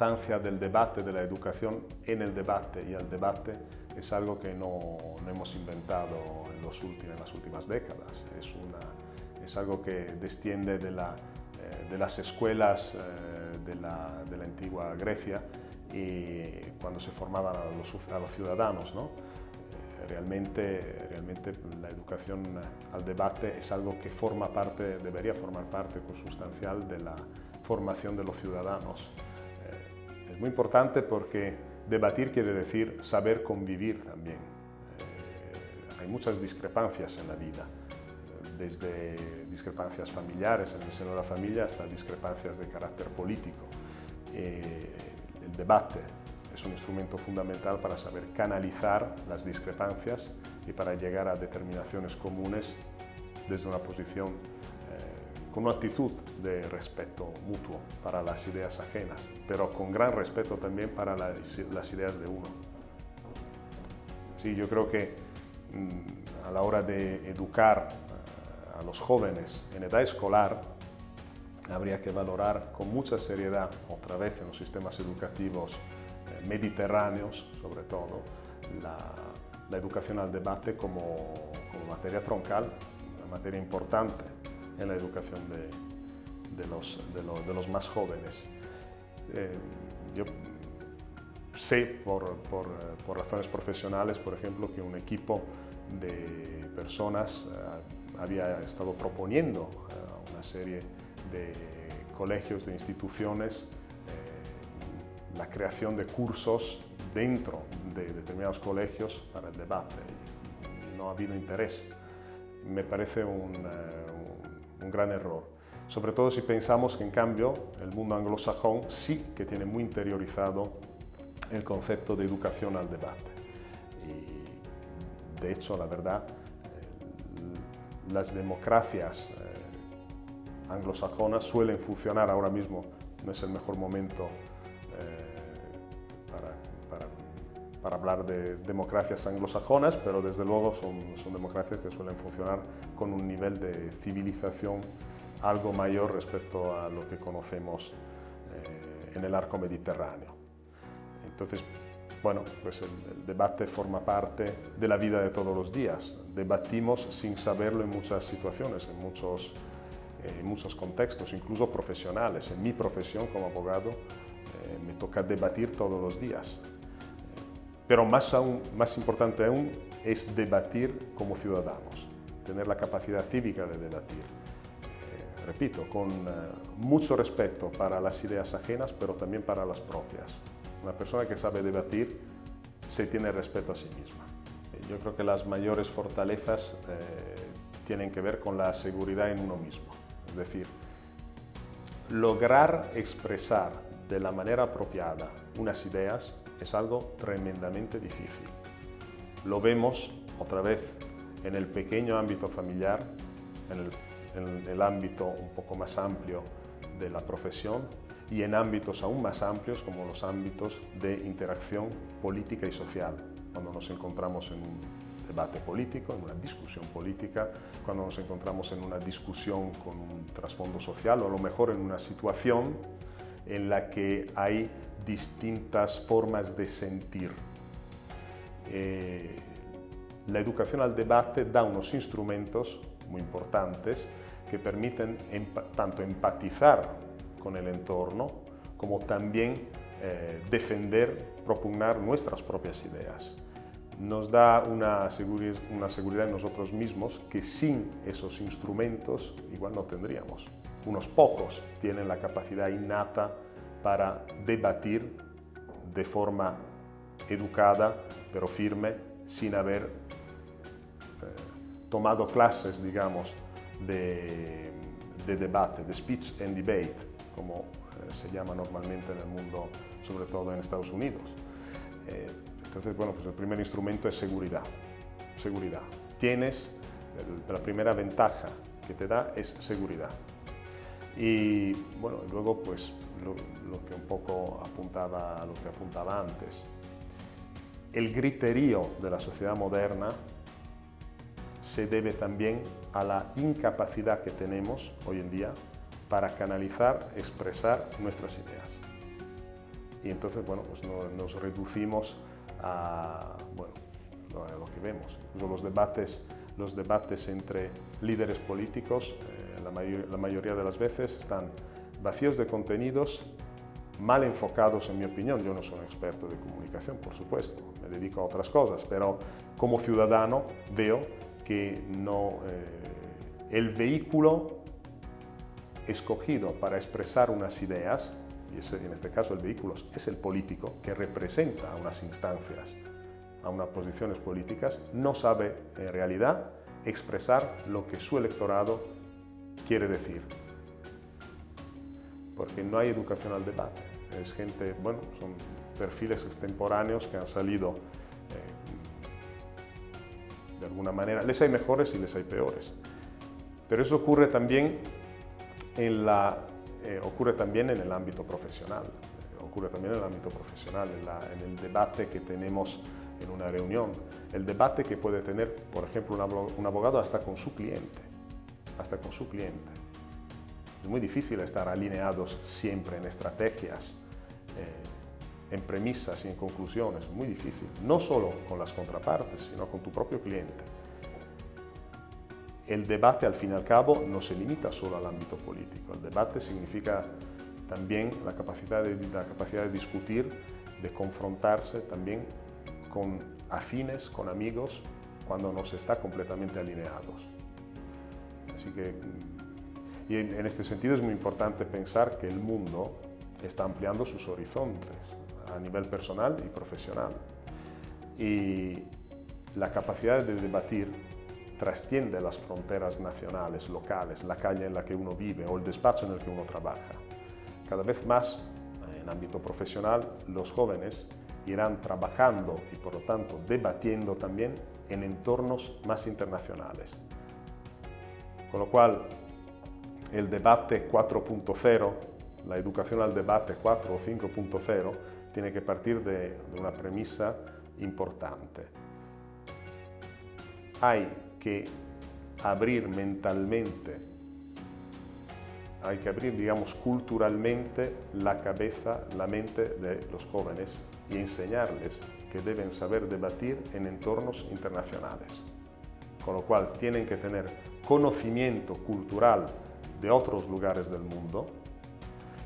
importancia del debate, de la educación en el debate y al debate es algo que no hemos inventado en las últimas décadas. Es algo que desciende de las escuelas de la antigua Grecia y cuando se formaban a los ciudadanos, ¿no? Realmente la educación al debate es algo que debería formar parte consustancial de la formación de los ciudadanos. Es muy importante porque debatir quiere decir saber convivir también. Hay muchas discrepancias en la vida, desde discrepancias familiares en el seno de la familia hasta discrepancias de carácter político. El debate es un instrumento fundamental para saber canalizar las discrepancias y para llegar a determinaciones comunes desde una posición con una actitud de respeto mutuo para las ideas ajenas, pero con gran respeto también para las ideas de uno. Sí, yo creo que a la hora de educar a los jóvenes en edad escolar, habría que valorar con mucha seriedad, otra vez en los sistemas educativos mediterráneos, sobre todo, la educación al debate como materia troncal, una materia importante en la educación de los más jóvenes. Yo sé por razones profesionales, por ejemplo, que un equipo de personas había estado proponiendo una serie de colegios, de instituciones, la creación de cursos dentro de determinados colegios para el debate. Y no ha habido interés. Me parece un gran error. Sobre todo si pensamos que, en cambio, el mundo anglosajón sí que tiene muy interiorizado el concepto de educación al debate. Y, de hecho, la verdad, las democracias anglosajonas suelen funcionar ahora mismo. No es el mejor momento para hablar de democracias anglosajonas, pero desde luego son democracias que suelen funcionar con un nivel de civilización algo mayor respecto a lo que conocemos en el arco mediterráneo. Entonces, bueno, pues el debate forma parte de la vida de todos los días. Debatimos sin saberlo en muchas situaciones, en muchos contextos, incluso profesionales. En mi profesión como abogado me toca debatir todos los días. Pero más importante aún es debatir como ciudadanos, tener la capacidad cívica de debatir. Repito, con mucho respeto para las ideas ajenas, pero también para las propias. Una persona que sabe debatir se tiene respeto a sí misma. Yo creo que las mayores fortalezas tienen que ver con la seguridad en uno mismo. Es decir, lograr expresar de la manera apropiada unas ideas es algo tremendamente difícil. Lo vemos otra vez en el pequeño ámbito familiar, en el ámbito un poco más amplio de la profesión y en ámbitos aún más amplios como los ámbitos de interacción política y social, cuando nos encontramos en un debate político, en una discusión política, cuando nos encontramos en una discusión con un trasfondo social o a lo mejor en una situación en la que hay distintas formas de sentir. La educación al debate da unos instrumentos muy importantes que permiten tanto empatizar con el entorno como también defender, propugnar nuestras propias ideas. Nos da una seguridad en nosotros mismos que sin esos instrumentos igual no tendríamos. Unos pocos tienen la capacidad innata para debatir de forma educada, pero firme, sin haber tomado clases, digamos, de debate, de speech and debate, como se llama normalmente en el mundo, sobre todo en Estados Unidos. Entonces, bueno, pues el primer instrumento es seguridad. Seguridad. La primera ventaja que te da es seguridad. Y bueno, luego pues lo que un poco apuntaba antes. El griterío de la sociedad moderna se debe también a la incapacidad que tenemos hoy en día para canalizar, expresar nuestras ideas. y entonces, bueno, pues nos reducimos a, bueno, lo que vemos. Incluso los debates entre líderes políticos, la mayoría de las veces están vacíos de contenidos, mal enfocados en mi opinión. Yo no soy un experto de comunicación, por supuesto, me dedico a otras cosas, pero como ciudadano veo que el vehículo escogido para expresar unas ideas, y en este caso el vehículo es el político que representa a unas instancias, a unas posiciones políticas, no sabe en realidad expresar lo que su electorado quiere decir. Porque no hay educación al debate. Es gente, bueno, son perfiles extemporáneos que han salido de alguna manera. Les hay mejores y les hay peores. Pero eso ocurre también en el ámbito profesional. Ocurre también en el ámbito profesional, en el debate que tenemos en una reunión. El debate que puede tener, por ejemplo, un abogado hasta con su cliente. Hasta con su cliente. Es muy difícil estar alineados siempre en estrategias, en premisas y en conclusiones. Es muy difícil. No solo con las contrapartes, sino con tu propio cliente. El debate, al fin y al cabo, no se limita solo al ámbito político. El debate significa también la capacidad de discutir, de confrontarse también con afines, con amigos, cuando no se está completamente alineados. Así que, y en este sentido es muy importante pensar que el mundo está ampliando sus horizontes a nivel personal y profesional. Y la capacidad de debatir trasciende las fronteras nacionales, locales, la calle en la que uno vive o el despacho en el que uno trabaja. Cada vez más, en ámbito profesional, los jóvenes irán trabajando y, por lo tanto, debatiendo también en entornos más internacionales. Con lo cual, el debate 4.0, la educación al debate 4 o 5.0, tiene que partir de una premisa importante. Hay que abrir mentalmente, hay que abrir, digamos, culturalmente la cabeza, la mente de los jóvenes y enseñarles que deben saber debatir en entornos internacionales. Con lo cual tienen que tener conocimiento cultural de otros lugares del mundo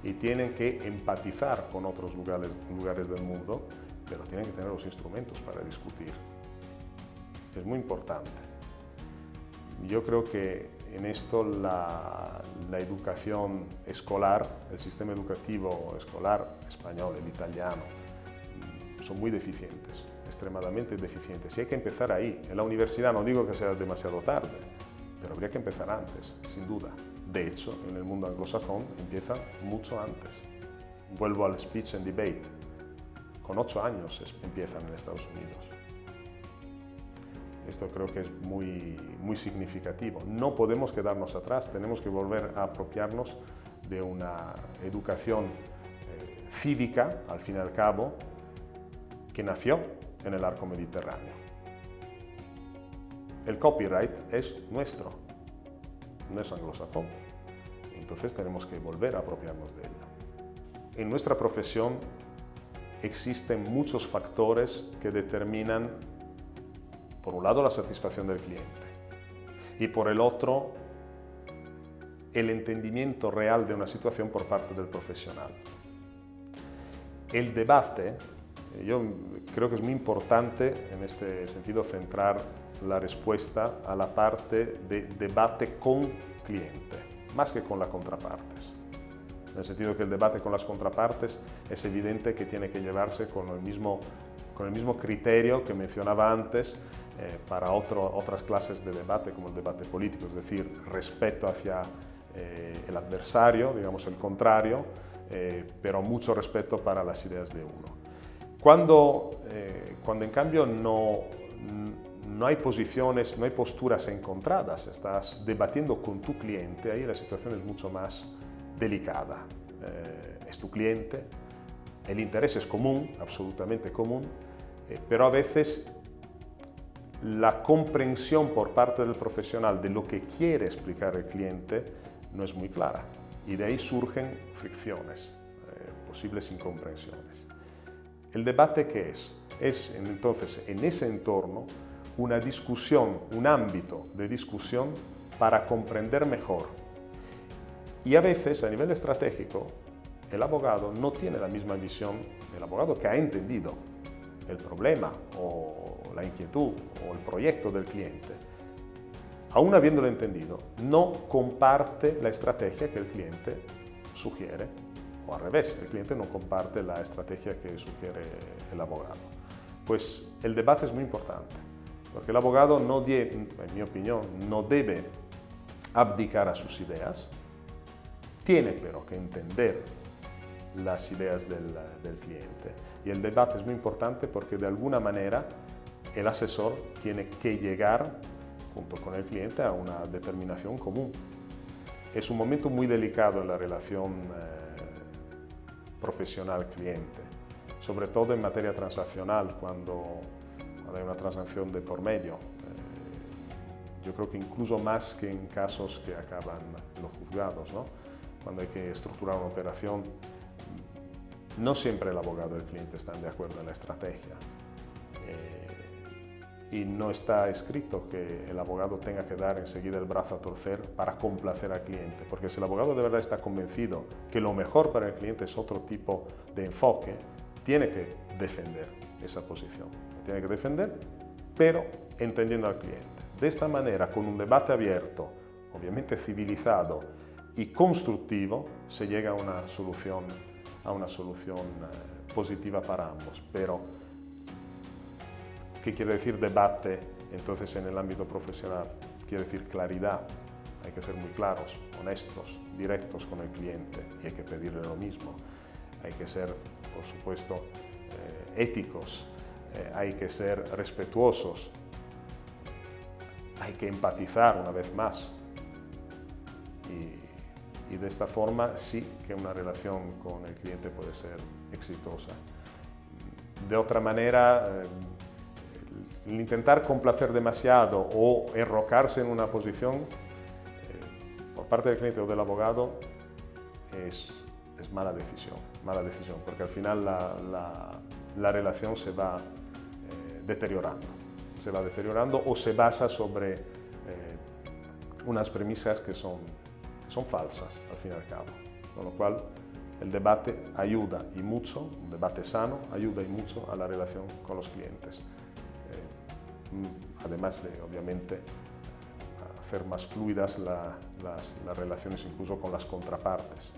y tienen que empatizar con otros lugares del mundo, pero tienen que tener los instrumentos para discutir. Es muy importante. Yo creo que en esto la educación escolar, el sistema educativo escolar español, el italiano, son muy deficientes, extremadamente deficientes. Y hay que empezar ahí. En la universidad no digo que sea demasiado tarde, pero habría que empezar antes, sin duda. De hecho, en el mundo anglosajón empiezan mucho antes. Vuelvo al speech and debate. Con 8 años empiezan en Estados Unidos. Esto creo que es muy significativo. No podemos quedarnos atrás, tenemos que volver a apropiarnos de una educación cívica, al fin y al cabo, que nació en el arco mediterráneo. El copyright es nuestro, no es anglosajón. Entonces tenemos que volver a apropiarnos de ello. En nuestra profesión existen muchos factores que determinan, por un lado, la satisfacción del cliente y por el otro, el entendimiento real de una situación por parte del profesional. El debate, yo creo que es muy importante en este sentido centrar la respuesta a la parte de debate con cliente, más que con las contrapartes. En el sentido que el debate con las contrapartes es evidente que tiene que llevarse con el mismo criterio que mencionaba antes para otras clases de debate, como el debate político, es decir, respeto hacia el adversario, digamos el contrario, pero mucho respeto para las ideas de uno. Cuando en cambio no hay posiciones, no hay posturas encontradas, estás debatiendo con tu cliente, ahí la situación es mucho más delicada. Es tu cliente, el interés es común, absolutamente común, pero a veces la comprensión por parte del profesional de lo que quiere explicar el cliente no es muy clara y de ahí surgen fricciones. posibles incomprensiones. ¿El debate qué es? Es entonces en ese entorno una discusión, un ámbito de discusión para comprender mejor. Y a veces, a nivel estratégico, el abogado no tiene la misma visión del abogado que ha entendido el problema o la inquietud o el proyecto del cliente. Aún habiéndolo entendido, no comparte la estrategia que el cliente sugiere, o al revés, el cliente no comparte la estrategia que sugiere el abogado. Pues el debate es muy importante, porque el abogado en mi opinión, no debe abdicar a sus ideas, tiene pero que entender las ideas del cliente. Y el debate es muy importante porque de alguna manera el asesor tiene que llegar junto con el cliente a una determinación común. Es un momento muy delicado en la relación profesional-cliente, sobre todo en materia transaccional, cuando hay una transacción de por medio. Yo creo que incluso más que en casos que acaban en los juzgados, ¿no? Cuando hay que estructurar una operación, no siempre el abogado y el cliente están de acuerdo en la estrategia. Y no está escrito que el abogado tenga que dar enseguida el brazo a torcer para complacer al cliente, porque si el abogado de verdad está convencido que lo mejor para el cliente es otro tipo de enfoque, tiene que defender esa posición. Tiene que defender, pero entendiendo al cliente. De esta manera, con un debate abierto, obviamente civilizado y constructivo, se llega a una solución positiva para ambos. Pero, ¿qué quiere decir debate entonces en el ámbito profesional? Quiere decir claridad. Hay que ser muy claros, honestos, directos con el cliente y hay que pedirle lo mismo. Hay que ser, por supuesto, éticos, hay que ser respetuosos, hay que empatizar una vez más. Y de esta forma sí que una relación con el cliente puede ser exitosa. De otra manera, el intentar complacer demasiado o enrocarse en una posición por parte del cliente o del abogado es mala decisión, porque al final la relación se va deteriorando o se basa sobre unas premisas que son falsas al fin y al cabo, con lo cual el debate ayuda y mucho, un debate sano ayuda y mucho a la relación con los clientes, además de obviamente hacer más fluidas las relaciones incluso con las contrapartes.